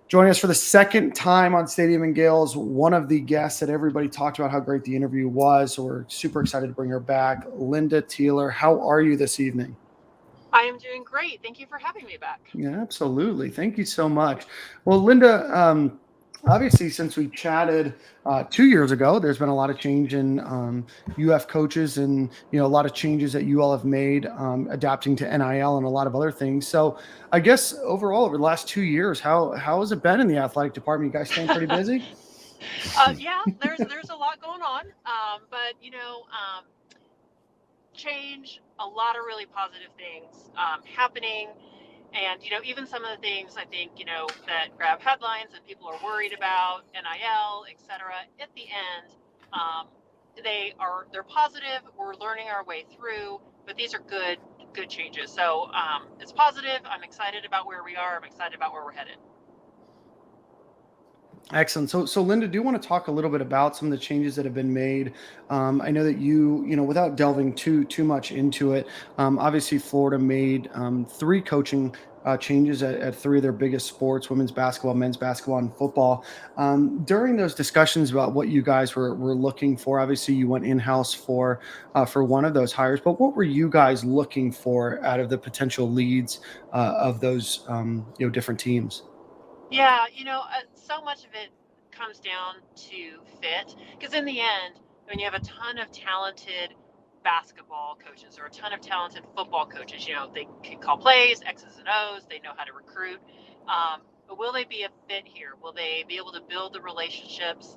Joining us for the second time on Stadium and Gales, one of the guests that everybody talked about how great the interview was. So we're super excited to bring her back. Lynda Tealer, how are you this evening? I am doing great. Thank you for having me back. Yeah, absolutely. Thank you so much. Well, Lynda, obviously, since we chatted 2 years ago, there's been a lot of change in UF coaches, and a lot of changes that you all have made, adapting to NIL and a lot of other things. So, I guess overall, over the last 2 years, how has it been in the athletic department? You guys staying pretty busy? Yeah, there's a lot going on, but change, a lot of really positive things happening, and even some of the things I think that grab headlines and people are worried about, NIL, etc. At the end, um, they're positive. We're learning our way through, but these are good changes. So it's positive. I'm excited about where we are. I'm excited about where we're headed. Excellent. So Lynda, do you want to talk a little bit about some of the changes that have been made? I know that without delving too much into it, obviously Florida made three coaching changes at three of their biggest sports: women's basketball, men's basketball, and football. During those discussions about what you guys were looking for, obviously you went in house for one of those hires. But what were you guys looking for out of the potential leads of those different teams? Yeah, so much of it comes down to fit. Because in the end, when you have a ton of talented basketball coaches or a ton of talented football coaches, they can call plays, X's and O's, they know how to recruit. But will they be a fit here? Will they be able to build the relationships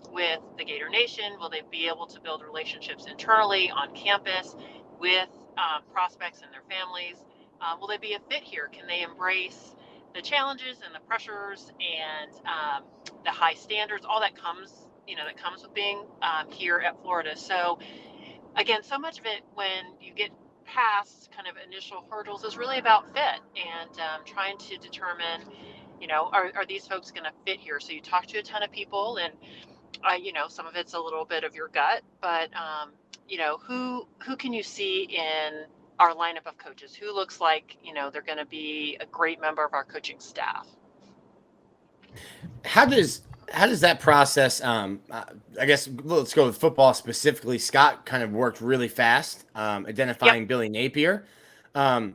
with the Gator Nation? Will they be able to build relationships internally on campus with prospects and their families? Will they be a fit here? Can they embrace the challenges and the pressures and the high standards, all that comes with being here at Florida? So again, so much of it when you get past kind of initial hurdles is really about fit and trying to determine, are these folks going to fit here? So you talk to a ton of people, and some of it's a little bit of your gut, but who can you see in our lineup of coaches? Who looks like they're going to be a great member of our coaching staff? How does that process? I guess let's go with football specifically. Scott kind of worked really fast, Yep. identifying Billy Napier. How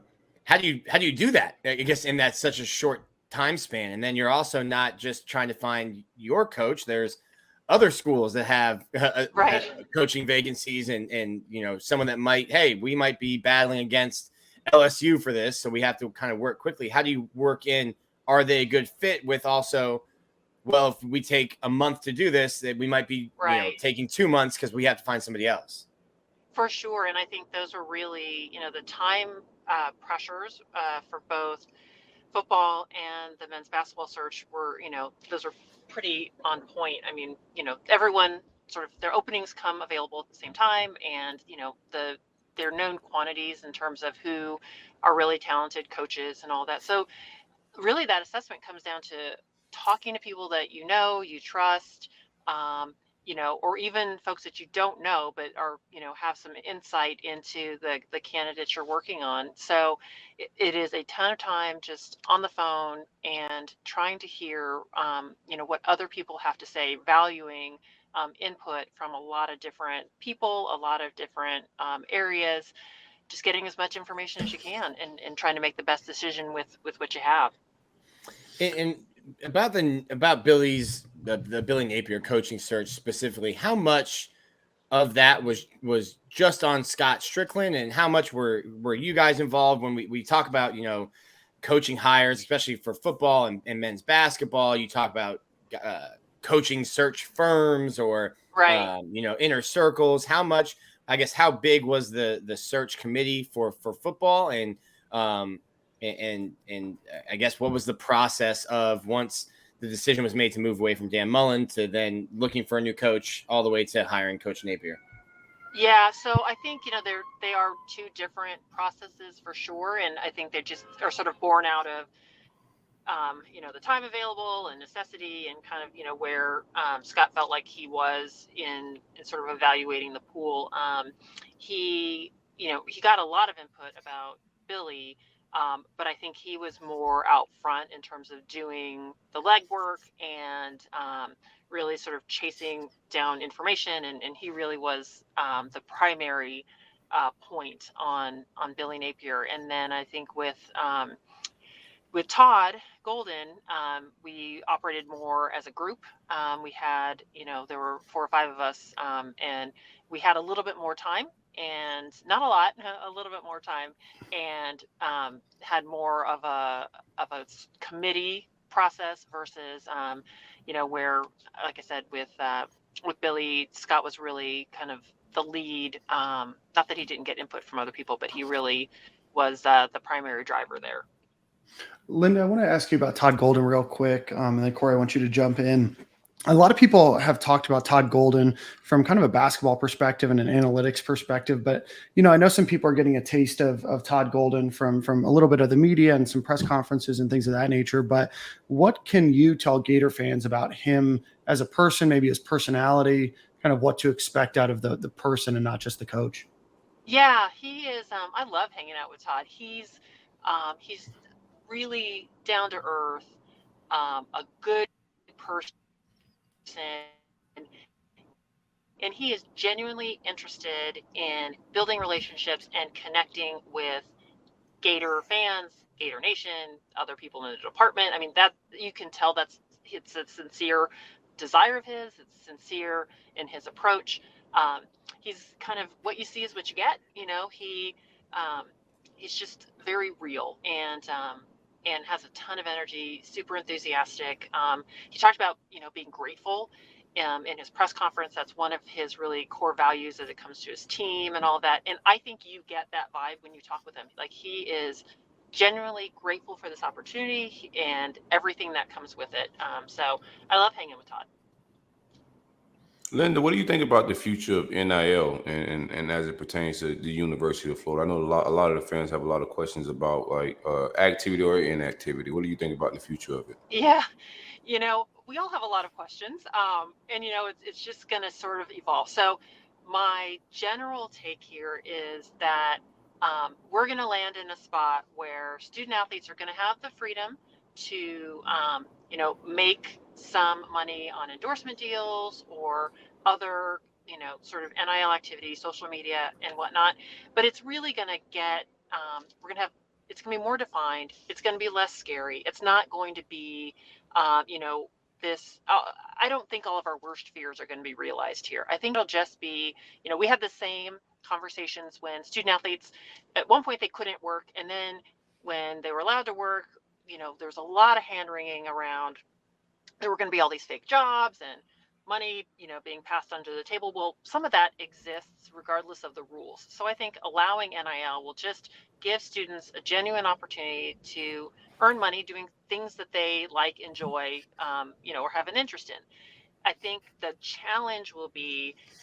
do you do that? I guess in that such a short time span, and then you're also not just trying to find your coach. There's other schools that have Right. coaching vacancies, and someone that we might be battling against LSU for this, so we have to kind of work quickly. How do you work in? Are they a good fit with also? Well, if we take a month to do this, that we might be, Right. taking 2 months because we have to find somebody else. For sure. And I think those are really, the time pressures for both football and the men's basketball search were, those are pretty on point. I mean, everyone sort of their openings come available at the same time, and they're known quantities in terms of who are really talented coaches and all that. So really that assessment comes down to talking to people that you trust, um, or even folks that you don't know, but are, have some insight into the candidates you're working on. So it is a ton of time just on the phone and trying to hear, what other people have to say, valuing input from a lot of different people, a lot of different areas, just getting as much information as you can, and trying to make the best decision with what you have. And about the Billy Napier coaching search specifically, how much of that was just on Scott Strickland, and how much were you guys involved when we talk about coaching hires, especially for football and men's basketball? You talk about coaching search firms or Right. inner circles. How much, I guess, how big was the search committee for football, um, and I guess what was the process of once the decision was made to move away from Dan Mullen to then looking for a new coach all the way to hiring Coach Napier? Yeah, so I think they are two different processes for sure, and I think they just are sort of born out of the time available and necessity, and kind of where Scott felt like he was in sort of evaluating the pool. He he got a lot of input about Billy, But I think he was more out front in terms of doing the legwork and really sort of chasing down information. And he really was the primary point on Billy Napier. And then I think with Todd Golden, we operated more as a group. We had, there were 4 or 5 of us, and we had a little bit more time, and not a lot, a little bit more time, and had more of a committee process versus, where, like I said, with Billy, Scott was really kind of the lead. Not that he didn't get input from other people, but he really was the primary driver there. Lynda, I want to ask you about Todd Golden real quick, and then Corey, I want you to jump in. A lot of people have talked about Todd Golden from kind of a basketball perspective and an analytics perspective, but I know some people are getting a taste of Todd Golden from a little bit of the media and some press conferences and things of that nature. But what can you tell Gator fans about him as a person, maybe his personality, kind of what to expect out of the person and not just the coach? Yeah, he is. I love hanging out with Todd. He's really down to earth, a good person, and he is genuinely interested in building relationships and connecting with Gator fans, Gator Nation, other people in the department. I mean, that you can tell it's a sincere desire of his. It's sincere in his approach. He's kind of what you see is what you get. He's just very real and has a ton of energy, super enthusiastic. He talked about being grateful. In his press conference, that's one of his really core values as it comes to his team and all that. And I think you get that vibe when you talk with him. Like, he is genuinely grateful for this opportunity and everything that comes with it. So I love hanging with Todd. Linda, what do you think about the future of NIL and as it pertains to the University of Florida? I know a lot of the fans have a lot of questions about like activity or inactivity. What do you think about the future of it? Yeah, we all have a lot of questions, and it's just going to sort of evolve. So my general take here is that we're going to land in a spot where student athletes are going to have the freedom to, make some money on endorsement deals or other, sort of NIL activities, social media and whatnot. But it's really going to get, it's going to be more defined. It's going to be less scary. It's not going to be, this. I don't think all of our worst fears are going to be realized here. I think it'll just be, we had the same conversations when student athletes, at one point they couldn't work, and then when they were allowed to work, there's a lot of hand wringing around. There were going to be all these fake jobs and money, being passed under the table. Well, some of that exists regardless of the rules. So I think allowing NIL will just give students a genuine opportunity to earn money doing things that they like, enjoy, or have an interest in. I think the challenge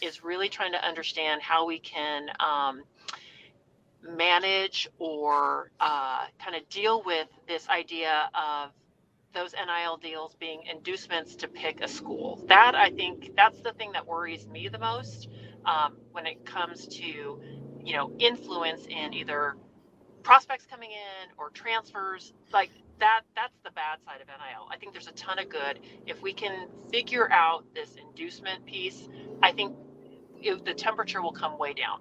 is really trying to understand how we can manage or kind of deal with this idea of those NIL deals being inducements to pick a school. That, I think, that's the thing that worries me the most when it comes to, influence in either prospects coming in or transfers. Like that's the bad side of NIL. I think there's a ton of good. If we can figure out this inducement piece, I think the temperature will come way down.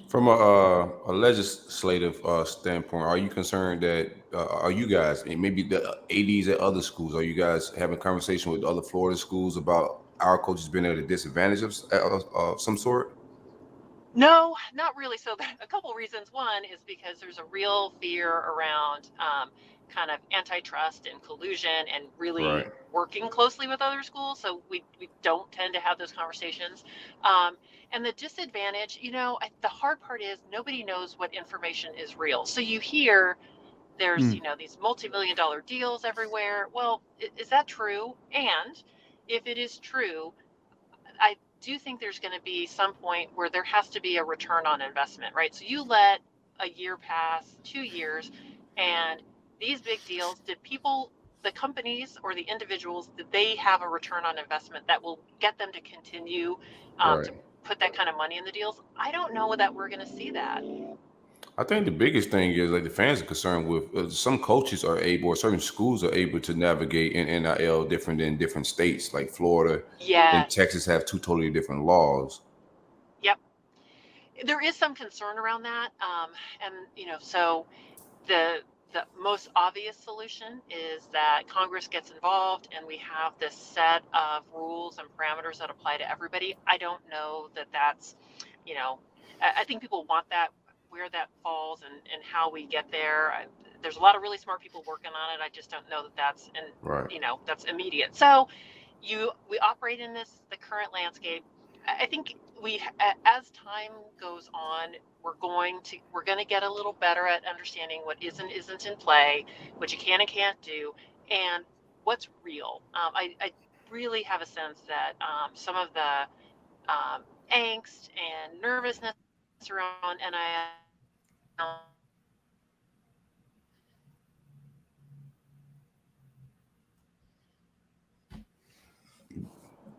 From a legislative standpoint, are you concerned that are you guys, and maybe the ADs at other schools, are you guys having conversation with other Florida schools about our coaches being at a disadvantage of some sort? No, not really. So a couple reasons. One is because there's a real fear around kind of antitrust and collusion and really Right. working closely with other schools. So we don't tend to have those conversations. And the disadvantage, the hard part is nobody knows what information is real. So you hear there's, these multi-million-dollar deals everywhere. Well, is that true? And if it is true, I do think there's going to be some point where there has to be a return on investment, right? So you let a year pass, 2 years, and these big deals, the companies or the individuals, did they have a return on investment that will get them to continue Right. to put that kind of money in the deals? I don't know that we're going to see that. I think the biggest thing is like the fans are concerned with some coaches are able, or certain schools are able to navigate in NIL different than different states. Like Florida and Yes. Texas have two totally different laws. Yep. There is some concern around that. And, so the most obvious solution is that Congress gets involved and we have this set of rules and parameters that apply to everybody. I don't know that that's, I think people want that, where that falls and how we get there. There's a lot of really smart people working on it. I just don't know that that's, and Right. that's immediate. So we operate in the current landscape. I think as time goes on, we're going to get a little better at understanding what isn't in play, what you can and can't do, and what's real. I really have a sense that some of the angst and nervousness around NIL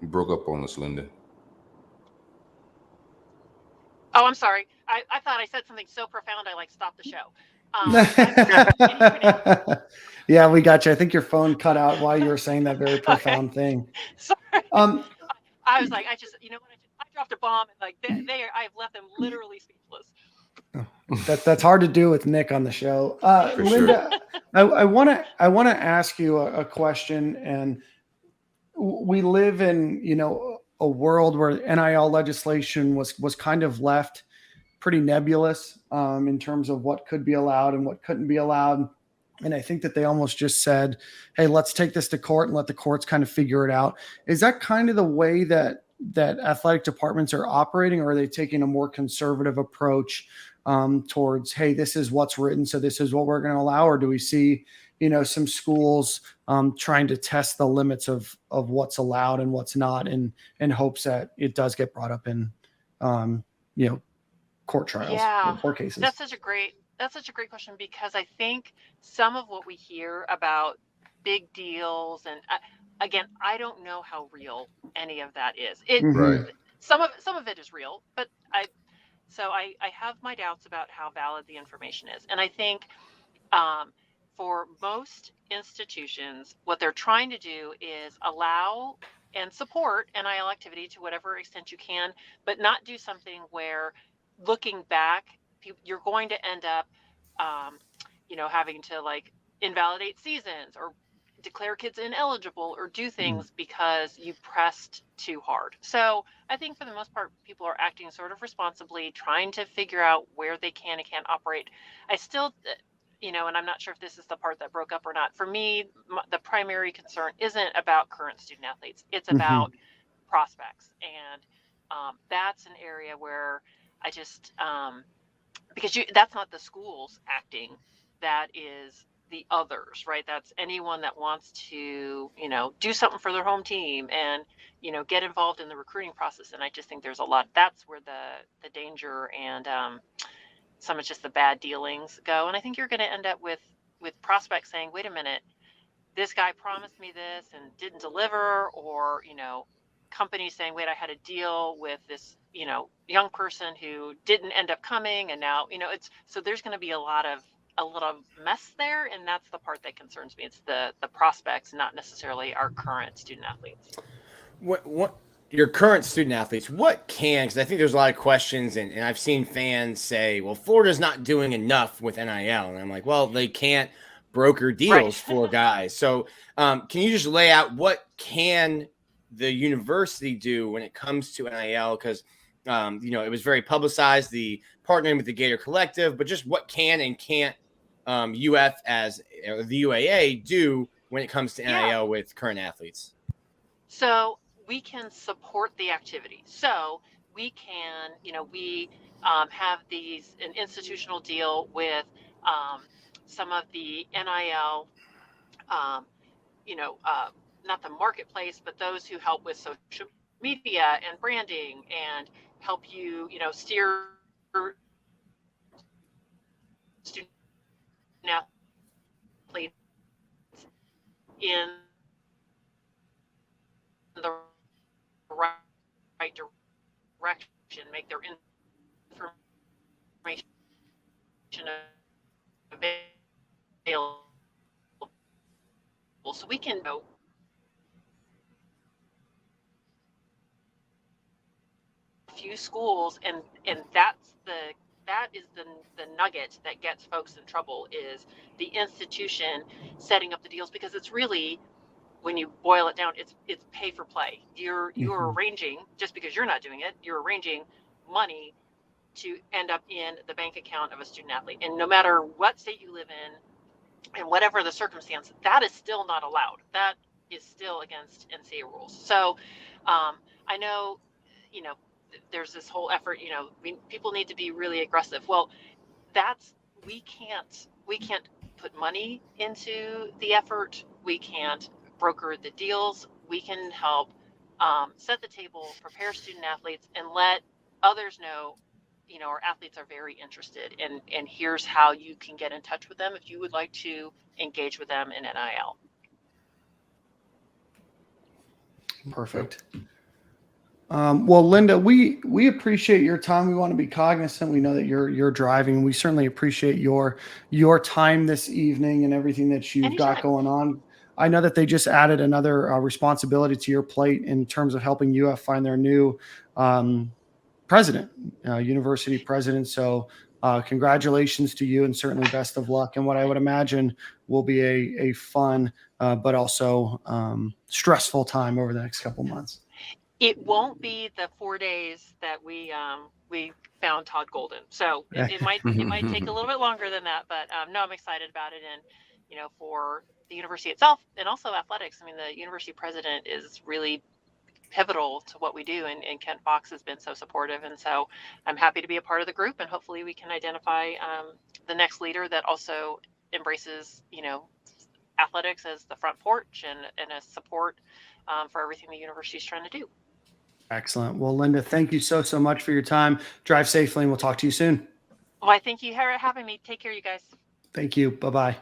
You broke up on us, Lynda. Oh, I'm sorry. I thought I said something so profound I stopped the show. Can you hear me now? Yeah, we got you. I think your phone cut out while you were saying that very Okay. profound thing. Sorry. Um, I was like, you know what? I dropped a bomb and I've left them literally speechless. that's hard to do with Nick on the show. For sure. Lynda, I want to ask you a question, and we live in a world where NIL legislation was kind of left pretty nebulous in terms of what could be allowed and what couldn't be allowed. And I think that they almost just said, hey, let's take this to court and let the courts kind of figure it out. Is that kind of the way that athletic departments are operating, or are they taking a more conservative approach towards, hey, this is what's written, so this is what we're going to allow? Or do we see, some schools trying to test the limits of what's allowed and what's not in hopes that it does get brought up in, court trials, Yeah, court cases? that's such a great question, because I think some of what we hear about big deals, and again, I don't know how real any of that is. Right. Some of it is real, but I have my doubts about how valid the information is. And I think for most institutions, what they're trying to do is allow and support NIL activity to whatever extent you can, but not do something where, looking back, you're going to end up, having to invalidate seasons or declare kids ineligible or do things because you pressed too hard. So I think for the most part, people are acting sort of responsibly, trying to figure out where they can and can't operate. I still, and I'm not sure if this is the part that broke up or not. For me, the primary concern isn't about current student athletes. It's about prospects. And that's an area where I just, because that's not the schools acting, that is the others, right? That's anyone that wants to, do something for their home team and, get involved in the recruiting process. And I just think there's a lot, that's where the danger and some of just the bad dealings go. And I think you're going to end up with prospects saying, wait a minute, this guy promised me this and didn't deliver, or, companies saying, wait, I had a deal with this, young person who didn't end up coming. And now, so there's going to be a lot of mess there. And that's the part that concerns me. It's the prospects, not necessarily our current student athletes. What your current student athletes, because I think there's a lot of questions, and I've seen fans say, well, Florida's not doing enough with NIL. And I'm like, well, they can't broker deals for guys. So can you just lay out what can the university do when it comes to NIL? Because, it was very publicized, the partnering with the Gator Collective, but just what can and can't UF as the UAA do when it comes to NIL with current athletes? So we can support the activity. So we can, we have an institutional deal with some of the NIL, not the marketplace, but those who help with social media and branding and help you, steer student athletes in the right direction, make their information we can go a few schools, and that is the nugget that gets folks in trouble, is the institution setting up the deals, because it's really, when you boil it down, it's pay for play. You're arranging, just because you're not doing it, you're arranging money to end up in the bank account of a student athlete. And no matter what state you live in and whatever the circumstance, that is still not allowed. That is still against NCAA rules. So I know, there's this whole effort, people need to be really aggressive. Well, we can't put money into the effort. We can't broker the deals. We can help set the table, prepare student athletes, and let others know, our athletes are very interested, and here's how you can get in touch with them if you would like to engage with them in NIL. Perfect. Well, Lynda, we appreciate your time. We want to be cognizant. We know that you're driving. We certainly appreciate your time this evening and everything that you've got going on. I know that they just added another responsibility to your plate in terms of helping UF find their new president, university president. So congratulations to you, and certainly best of luck in what I would imagine will be a fun but also stressful time over the next couple months. It won't be the 4 days that we found Todd Golden. So it might take a little bit longer than that, but no, I'm excited about it. And, for the university itself and also athletics, I mean, the university president is really pivotal to what we do. And Kent Fox has been so supportive. And so I'm happy to be a part of the group, and hopefully we can identify the next leader that also embraces, athletics as the front porch and a support for everything the university is trying to do. Excellent. Well, Lynda, thank you so much for your time. Drive safely, and we'll talk to you soon. Well, I thank you for having me. Take care, you guys. Thank you. Bye-bye.